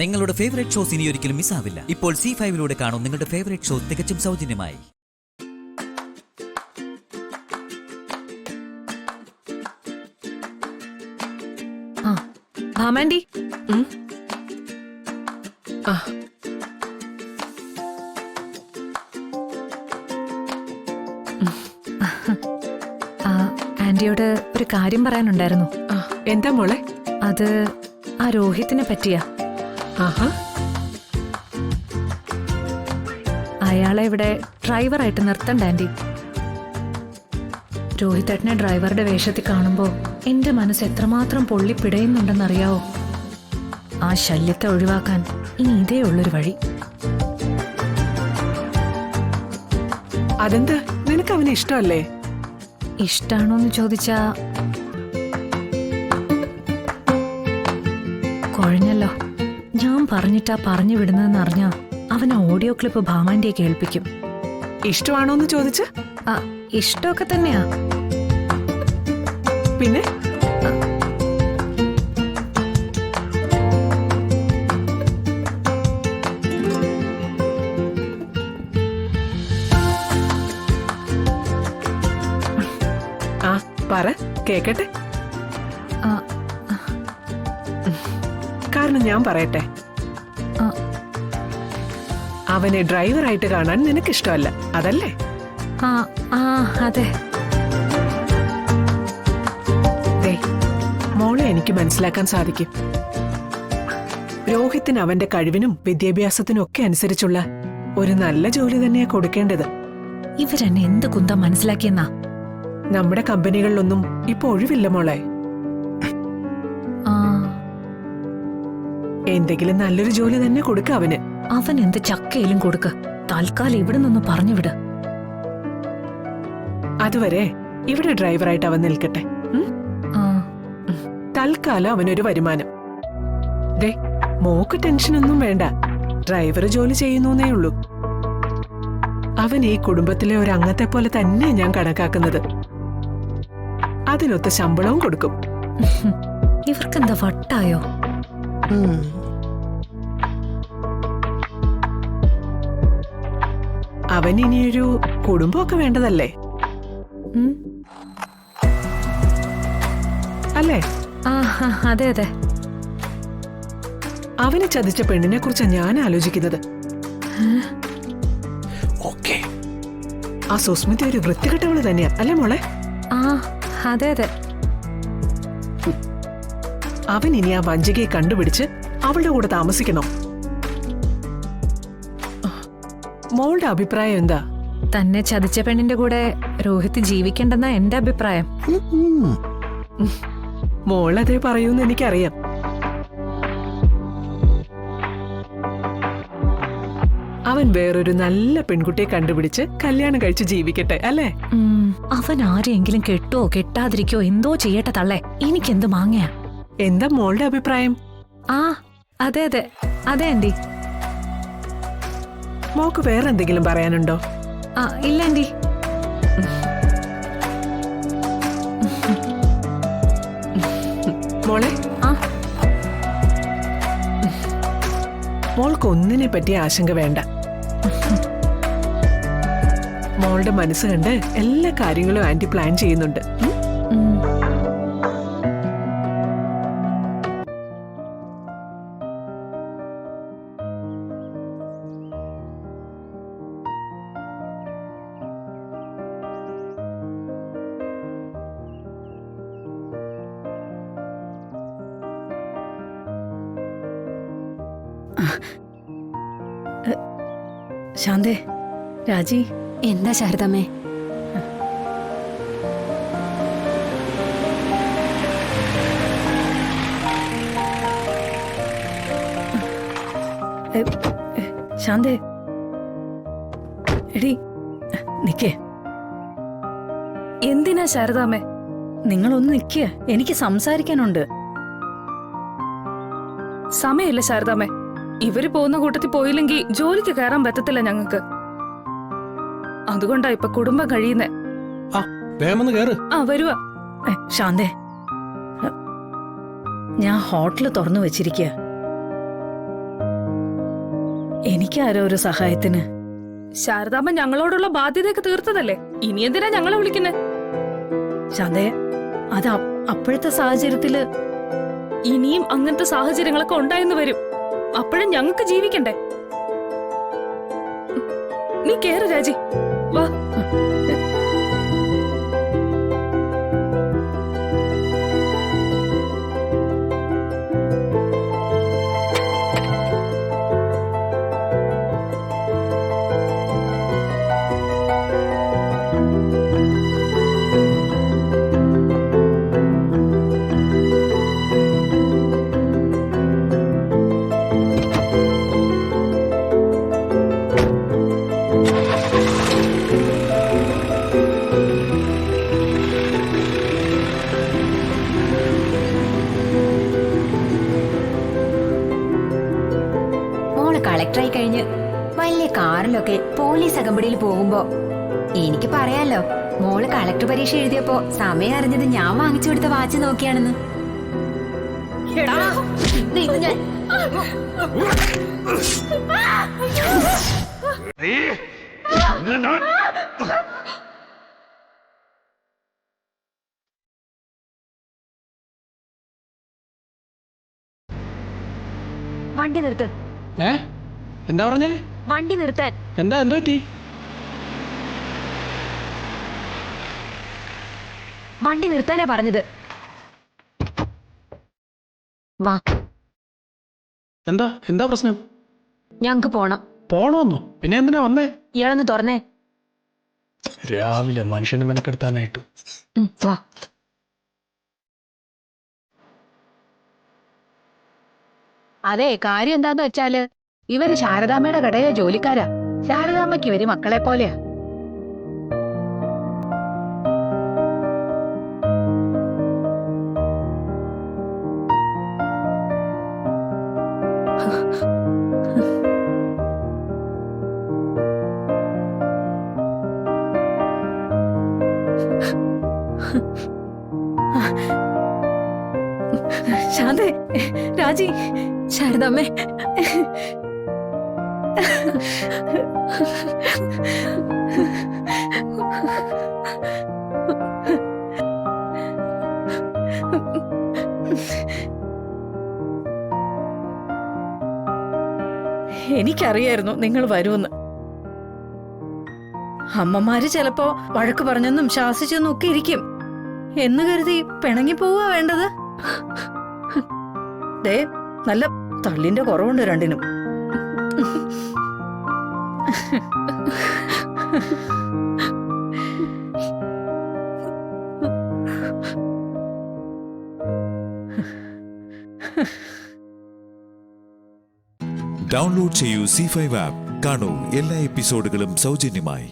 നിങ്ങളുടെ favourite shows ഇനി ഒരിക്കലും മിസ്സാവില്ല. ഇപ്പോൾ C5 കാണും നിങ്ങളുടെ ഫേവറേറ്റ് ഷോ തികച്ചും സൗജന്യമായി. ഭാമാൻഡി, ആന്റിയോട് ഒരു കാര്യം പറയാനുണ്ടായിരുന്നു. എന്താ മോളെ? അത് ആ രോഹിത്തിനെ പറ്റിയാ. അയാളെ ഇവിടെ ഡ്രൈവറായിട്ട് നിർത്തണ്ട ആന്റി. രോഹിത്തേട്ടനെ ഡ്രൈവറുടെ വേഷത്തിൽ കാണുമ്പോ എന്റെ മനസ്സ് എത്രമാത്രം പൊള്ളിപ്പിടയുന്നുണ്ടെന്നറിയാവോ? ആ ശല്യത്തെ ഒഴിവാക്കാൻ ഇനി ഇതേ ഉള്ളൊരു വഴി. അതെന്താ, നിനക്ക് അവനെ ഇഷ്ടമല്ലേ? ഇഷ്ടാണോന്ന് ചോദിച്ചാ കുഴഞ്ഞല്ലോ. ഞാൻ പറഞ്ഞിട്ടാ പറഞ്ഞു വിടുന്നതെന്ന് അറിഞ്ഞാ അവൻ ഓഡിയോ ക്ലിപ്പ് ഭാമാന്റിയെ കേൾപ്പിക്കും. ഇഷ്ടമാണോന്ന് ചോദിച്ച്? ഇഷ്ടമൊക്കെ തന്നെയാ. പിന്നെ പറ, കേക്കട്ടെ. കാരണം ഞാൻ പറയട്ടെ, അവനെ ഡ്രൈവറായിട്ട് കാണാൻ നിനക്കിഷ്ടമല്ല, അതല്ലേ? അതെ. മോളെ എനിക്ക് മനസ്സിലാക്കാൻ സാധിക്കും. രോഹിത്തിന് അവന്റെ കഴിവിനും വിദ്യാഭ്യാസത്തിനും ഒക്കെ അനുസരിച്ചുള്ള ഒരു നല്ല ജോലി തന്നെയാ കൊടുക്കേണ്ടത്. ഇവരെന്നെ എന്ത് കുന്താ മനസ്സിലാക്കിയെന്നാ? നമ്മുടെ കമ്പനികളിലൊന്നും ഇപ്പൊ ഒഴിവില്ല മോളെ. എന്തെങ്കിലും നല്ലൊരു ജോലി തന്നെ കൊടുക്ക അവന്. അവൻ എന്ത് ചക്കയിലും കൊടുക്ക. തൽക്കാലം ഇവിടെ നിന്ന് പറഞ്ഞു വിട്. അതുവരെ ഇവിടെ ഡ്രൈവറായിട്ട് അവൻ നിൽക്കട്ടെ. തൽക്കാലം അവനൊരു വരുമാനം. ദേ, മോക്ക് ടെൻഷനൊന്നും വേണ്ട. ഡ്രൈവർ ജോലി ചെയ്യുന്നേ ഉള്ളൂ. അവൻ ഈ കുടുംബത്തിലെ ഒരു അംഗത്തെ പോലെ തന്നെ ഞാൻ കണക്കാക്കുന്നത്. അതിനൊത്ത ശമ്പളവും കൊടുക്കും. ഇവർക്കെന്താ വട്ടായോ? അവൻ ഇനിയൊരു കുടുംബമൊക്കെ വേണ്ടതല്ലേ? അല്ലേ? അതെ അതെ. അവനെ ചതിച്ച പെണ്ണിനെ കുറിച്ചാ ഞാൻ ആലോചിക്കുന്നത്. ആ സുസ്മിത ഒരു വൃത്തികെട്ടവള് തന്നെയാ, അല്ലേ മോളെ? അതെ അതെ. അവൻ ഇനി ആ വഞ്ചകയെ കണ്ടുപിടിച്ച് അവളുടെ കൂടെ താമസിക്കണം. മോളുടെ അഭിപ്രായം എന്താ? തന്നെ ചതിച്ച പെണ്ണിന്റെ കൂടെ രോഹിത് ജീവിക്കണ്ടെന്നാ എന്റെ അഭിപ്രായം. മോളതേ പറയൂന്ന് എനിക്കറിയാം. അവൻ വേറൊരു നല്ല പെൺകുട്ടിയെ കണ്ടുപിടിച്ച് കല്യാണം കഴിച്ച് ജീവിക്കട്ടെ, അല്ലേ? അവൻ ആരെയെങ്കിലും കെട്ടോ കെട്ടാതിരിക്കോ എന്തോ ചെയ്യട്ടെ തള്ളേ. എനിക്കെന്ത് മാങ്ങയാ. എന്താ മോളുടെ അഭിപ്രായം? അതെ അതെ അതെ ആന്റി. മോക്ക് വേറെ എന്തെങ്കിലും പറയാനുണ്ടോ? ഇല്ല ആന്റി. മോളെ, മോൾക്ക് ഒന്നിനെ പറ്റി ആശങ്ക വേണ്ട. മോളുടെ മനസ്സ് കണ്ട് എല്ലാ കാര്യങ്ങളും ആന്റി പ്ലാൻ ചെയ്യുന്നുണ്ട്. ശാന്തേ, രാജി. എന്താ ശാരദാമ്മേ? ശാന്തേ, എടി നിക്കേ. എന്തിനാ ശാരദാമ്മേ? നിങ്ങളൊന്ന് നിക്കുക, എനിക്ക് സംസാരിക്കാനുണ്ട്. സമയമില്ല ശാരദാമ്മേ. ഇവര് പോകുന്ന കൂട്ടത്തിൽ പോയില്ലെങ്കിൽ ജോലിക്ക് കയറാൻ പറ്റത്തില്ല ഞങ്ങക്ക്. അതുകൊണ്ടാ ഇപ്പൊ കുടുംബം കഴിയുന്നേ. വരുവാ. ശാന്തേ, ഞാൻ ഹോട്ടല് തുറന്നു വെച്ചിരിക്കുക. എനിക്കാരോ ഒരു സഹായത്തിന്. ശാരദാമ്മ ഞങ്ങളോടുള്ള ബാധ്യതയൊക്കെ തീർത്തതല്ലേ, ഇനി എന്തിനാ ഞങ്ങളെ വിളിക്കുന്നേ? ശാന്തേ, അത് അപ്പോഴത്തെ സാഹചര്യത്തില് ഇനിയും അങ്ങനത്തെ സാഹചര്യങ്ങളൊക്കെ ഉണ്ടായെന്ന് വരും. അപ്പോഴും ഞങ്ങൾക്ക് ജീവിക്കണ്ടേ? നീ കേറ് രാജി, വാ. കളക്ടറായി കഴിഞ്ഞ് വലിയ കാറിലൊക്കെ പോലീസ് അകമ്പടിയിൽ പോകുമ്പോ എനിക്ക് പറയാലോ, മോള് കളക്ടർ പരീക്ഷ എഴുതിയപ്പോ സമയം അറിഞ്ഞത് ഞാൻ വാങ്ങിച്ചു കൊടുത്ത വാച്ച് നോക്കിയാണെന്ന്. വണ്ടി നിർത്ത്. എന്താ പറഞ്ഞേ? വണ്ടി നിർത്താൻ. എന്താ പറ്റി? വണ്ടി നിർത്താനാ പറഞ്ഞത്. വാ. എന്താ എന്താ പ്രശ്നം? ഞങ്ങക്ക് പോണം. പോണോന്നോ? പിന്നെ എന്തിനാ വന്നേ? ഇയാളൊന്ന് തുറന്നേ. രാവിലെ മനുഷ്യനെ മെനക്കെടുത്താനായിട്ട്. വാ. അതെ, കാര്യം എന്താന്ന് വെച്ചാല് ഇവര് ശാരദാമ്മയുടെ കടയിലെ ജോലിക്കാരാ. ശാരദാമ്മയ്ക്ക് ഇവര് മക്കളെ പോലെയാ. ശാന്തേ, രാജി, ശാരദാമ്മേ. എനിക്കറിയായിരുന്നു നിങ്ങൾ വരുമെന്ന്. അമ്മമാര് ചിലപ്പോ വഴക്ക് പറഞ്ഞെന്നും ശാസിച്ചെന്നും ഒക്കെ ഇരിക്കും എന്ന് കരുതി പിണങ്ങി പോവാ വേണ്ടത്? ദേ, നല്ല തള്ളിന്റെ കുറവുണ്ട് രണ്ടിനും. ഡൗൺലോഡ് ചെയ്യൂ C5 ആപ്പ്. കാണൂ എല്ലാ എപ്പിസോഡുകളും സൗജന്യമായി.